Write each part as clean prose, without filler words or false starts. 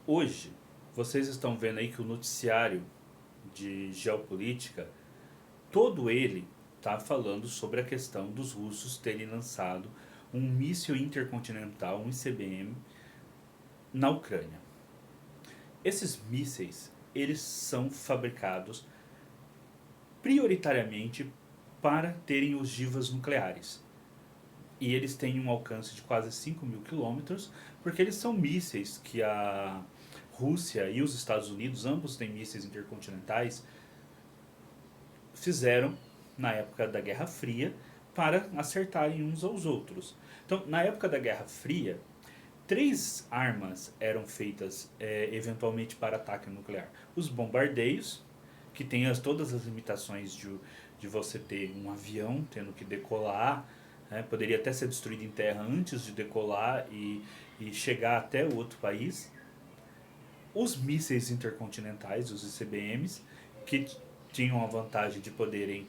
Hoje, vocês estão vendo aí que o noticiário de geopolítica, todo ele está falando sobre a questão dos russos terem lançado um míssil intercontinental, um ICBM, na Ucrânia. Esses mísseis, eles são fabricados prioritariamente para terem ogivas nucleares. E eles têm um alcance de quase 5.000 quilômetros, porque eles são mísseis que a Rússia e os Estados Unidos, ambos têm mísseis intercontinentais, fizeram na época da Guerra Fria para acertarem uns aos outros. Então, na época da Guerra Fria, três armas eram feitas eventualmente para ataque nuclear: os bombardeios, que tem todas as limitações de você ter um avião tendo que decolar, poderia até ser destruído em terra antes de decolar e chegar até o outro país. Os mísseis intercontinentais, os ICBMs, que tinham a vantagem de poderem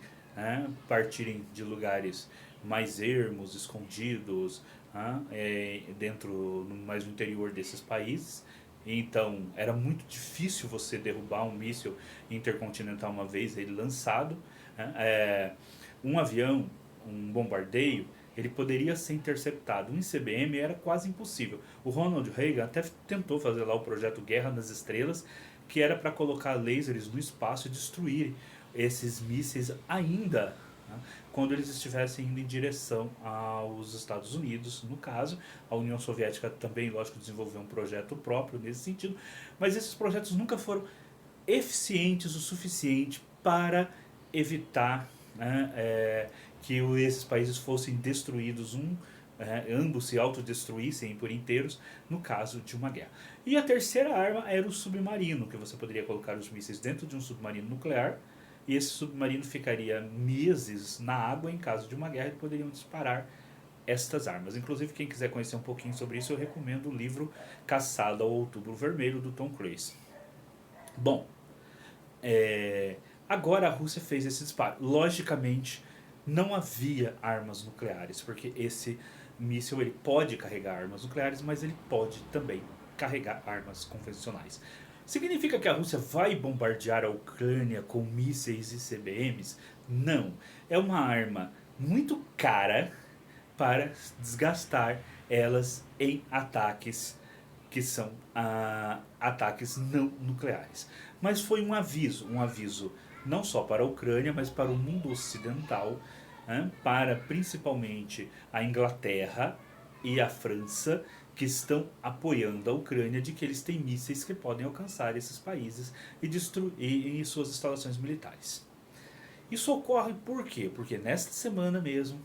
partirem de lugares mais ermos, escondidos, dentro, mais no interior desses países. Então era muito difícil você derrubar um míssil intercontinental uma vez ele lançado. Um avião, um bombardeio, ele poderia ser interceptado. Um ICBM era quase impossível. O Ronald Reagan até tentou fazer lá o projeto Guerra nas Estrelas, que era para colocar lasers no espaço e destruir esses mísseis ainda quando eles estivessem indo em direção aos Estados Unidos, no caso. A União Soviética também, lógico, desenvolveu um projeto próprio nesse sentido, mas esses projetos nunca foram eficientes o suficiente para evitar que esses países fossem destruídos, ambos se autodestruíssem por inteiros no caso de uma guerra. E a terceira arma era o submarino, que você poderia colocar os mísseis dentro de um submarino nuclear, e esse submarino ficaria meses na água. Em caso de uma guerra, eles poderiam disparar estas armas. Inclusive, quem quiser conhecer um pouquinho sobre isso, eu recomendo o livro Caçada ao Outubro Vermelho, do Tom Cruise. Bom, agora a Rússia fez esse disparo. Logicamente, não havia armas nucleares, porque esse míssil ele pode carregar armas nucleares, mas ele pode também carregar armas convencionais. Significa que a Rússia vai bombardear a Ucrânia com mísseis e CBMs? Não. É uma arma muito cara para desgastar elas em ataques que são ataques não nucleares. Mas foi um aviso não só para a Ucrânia, mas para o mundo ocidental, para principalmente a Inglaterra e a França, que estão apoiando a Ucrânia, de que eles têm mísseis que podem alcançar esses países e destruir suas instalações militares. Isso ocorre por quê? Porque nesta semana mesmo,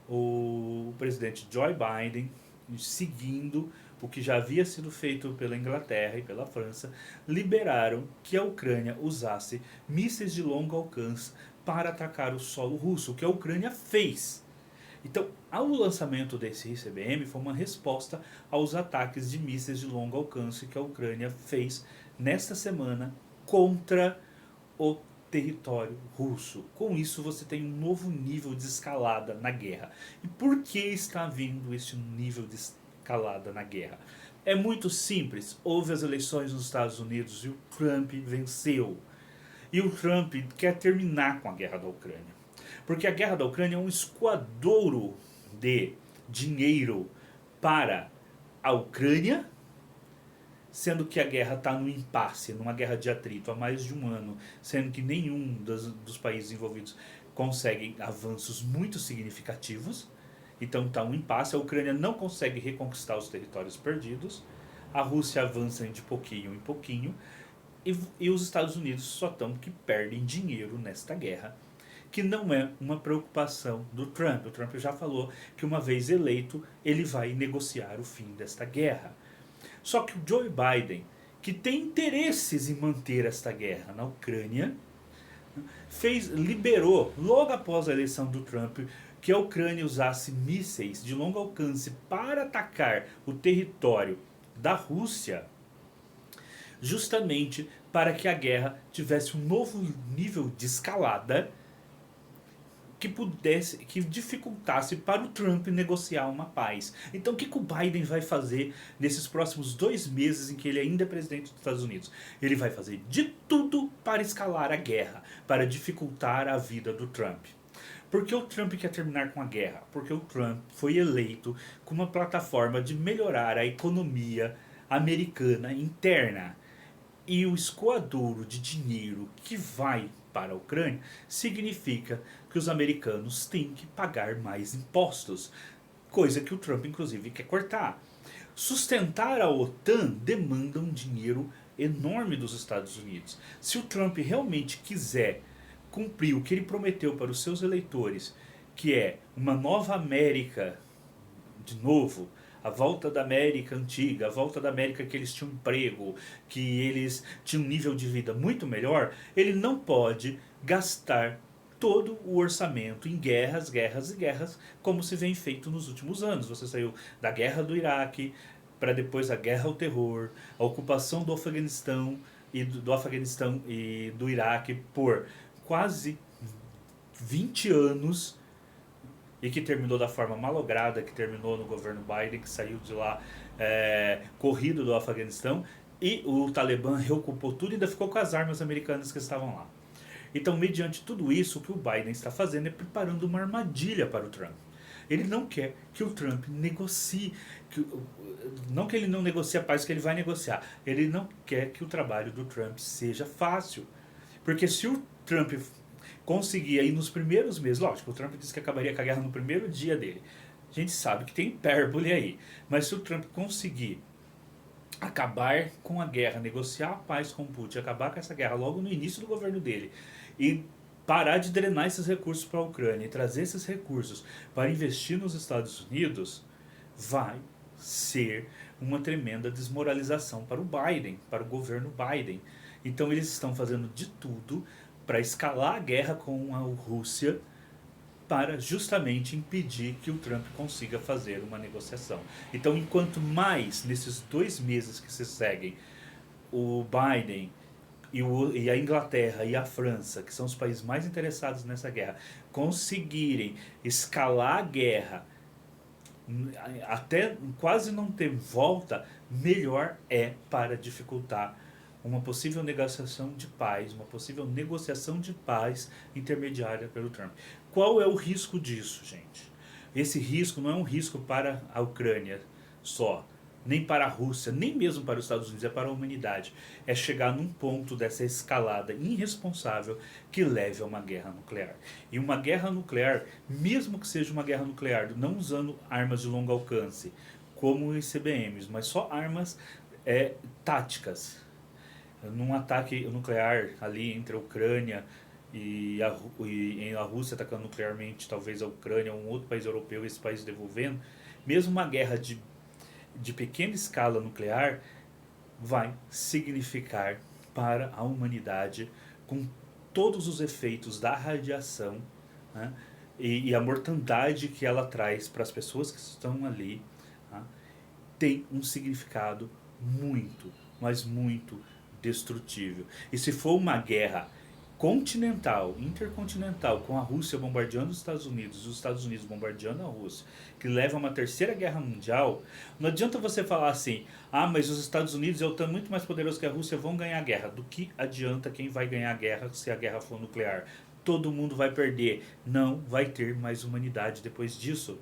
o presidente Joe Biden, seguindo o que já havia sido feito pela Inglaterra e pela França, liberaram que a Ucrânia usasse mísseis de longo alcance para atacar o solo russo, o que a Ucrânia fez. Então, o lançamento desse ICBM foi uma resposta aos ataques de mísseis de longo alcance que a Ucrânia fez nesta semana contra o território russo. Com isso, você tem um novo nível de escalada na guerra. E por que está havendo esse nível de escalada na guerra? É muito simples. Houve as eleições nos Estados Unidos e o Trump venceu. E o Trump quer terminar com a guerra da Ucrânia. Porque a guerra da Ucrânia é um escoadouro de dinheiro para a Ucrânia, sendo que a guerra está no impasse, numa guerra de atrito há mais de um ano, sendo que nenhum dos países envolvidos consegue avanços muito significativos. Então está um impasse, a Ucrânia não consegue reconquistar os territórios perdidos, a Rússia avança de pouquinho em pouquinho, e os Estados Unidos só estão que perdem dinheiro nesta guerra, que não é uma preocupação do Trump. O Trump já falou que uma vez eleito, ele vai negociar o fim desta guerra. Só que o Joe Biden, que tem interesses em manter esta guerra na Ucrânia, liberou, logo após a eleição do Trump, que a Ucrânia usasse mísseis de longo alcance para atacar o território da Rússia, justamente para que a guerra tivesse um novo nível de escalada que dificultasse para o Trump negociar uma paz. Então o que o Biden vai fazer nesses próximos 2 meses em que ele ainda é presidente dos Estados Unidos? Ele vai fazer de tudo para escalar a guerra, para dificultar a vida do Trump. Por que o Trump quer terminar com a guerra? Porque o Trump foi eleito com uma plataforma de melhorar a economia americana interna. E o escoadouro de dinheiro que vai para a Ucrânia significa que os americanos têm que pagar mais impostos, coisa que o Trump inclusive quer cortar. Sustentar a OTAN demanda um dinheiro enorme dos Estados Unidos. Se o Trump realmente quiser cumprir o que ele prometeu para os seus eleitores, que é uma nova América, de novo, a volta da América antiga, a volta da América que eles tinham emprego, que eles tinham um nível de vida muito melhor, ele não pode gastar todo o orçamento em guerras, guerras e guerras, como se vem feito nos últimos anos. Você saiu da guerra do Iraque, para depois a guerra ao terror, a ocupação do Afeganistão e do Iraque por quase 20 anos, e que terminou da forma malograda, que terminou no governo Biden, que saiu de lá corrido do Afeganistão, e o Talibã reocupou tudo e ainda ficou com as armas americanas que estavam lá. Então, mediante tudo isso, o que o Biden está fazendo é preparando uma armadilha para o Trump. Ele não quer que o Trump negocie, não que ele não negocie a paz, que ele vai negociar. Ele não quer que o trabalho do Trump seja fácil. Porque se o Trump conseguir aí nos primeiros meses, lógico, o Trump disse que acabaria com a guerra no primeiro dia dele. A gente sabe que tem hipérbole aí. Mas se o Trump conseguir acabar com a guerra, negociar a paz com o Putin, acabar com essa guerra logo no início do governo dele e parar de drenar esses recursos para a Ucrânia e trazer esses recursos para investir nos Estados Unidos, vai ser uma tremenda desmoralização para o Biden, para o governo Biden. Então eles estão fazendo de tudo para escalar a guerra com a Rússia, para justamente impedir que o Trump consiga fazer uma negociação. Então, enquanto mais nesses 2 meses que se seguem, o Biden e a Inglaterra e a França, que são os países mais interessados nessa guerra, conseguirem escalar a guerra até quase não ter volta, melhor é para dificultar uma possível negociação de paz, uma possível negociação de paz intermediária pelo Trump. Qual é o risco disso, gente? Esse risco não é um risco para a Ucrânia só, nem para a Rússia, nem mesmo para os Estados Unidos, é para a humanidade. É chegar num ponto dessa escalada irresponsável que leve a uma guerra nuclear. E uma guerra nuclear, mesmo que seja uma guerra nuclear, não usando armas de longo alcance, como os ICBMs, mas só armas táticas, num ataque nuclear ali entre a Ucrânia e a Rússia atacando nuclearmente talvez a Ucrânia ou um outro país europeu, esse país devolvendo, mesmo uma guerra de pequena escala nuclear vai significar para a humanidade, com todos os efeitos da radiação, né, e a mortandade que ela traz para as pessoas que estão ali, tá, tem um significado muito, mas muito destrutível. E se for uma guerra continental, intercontinental, com a Rússia bombardeando os Estados Unidos, os Estados Unidos bombardeando a Rússia, que leva a uma terceira guerra mundial, não adianta você falar assim, mas os Estados Unidos e a OTAN muito mais poderosos que a Rússia vão ganhar a guerra. Do que adianta quem vai ganhar a guerra se a guerra for nuclear? Todo mundo vai perder. Não vai ter mais humanidade depois disso.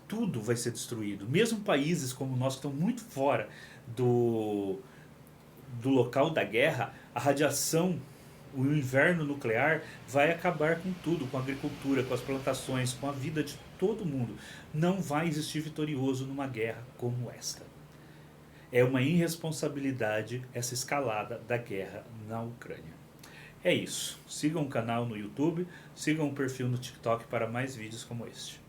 Tudo vai ser destruído. Mesmo países como nós que estão muito fora do local da guerra, a radiação, o inverno nuclear vai acabar com tudo, com a agricultura, com as plantações, com a vida de todo mundo. Não vai existir vitorioso numa guerra como esta. É uma irresponsabilidade essa escalada da guerra na Ucrânia. É isso. Sigam o canal no YouTube, sigam o perfil no TikTok para mais vídeos como este.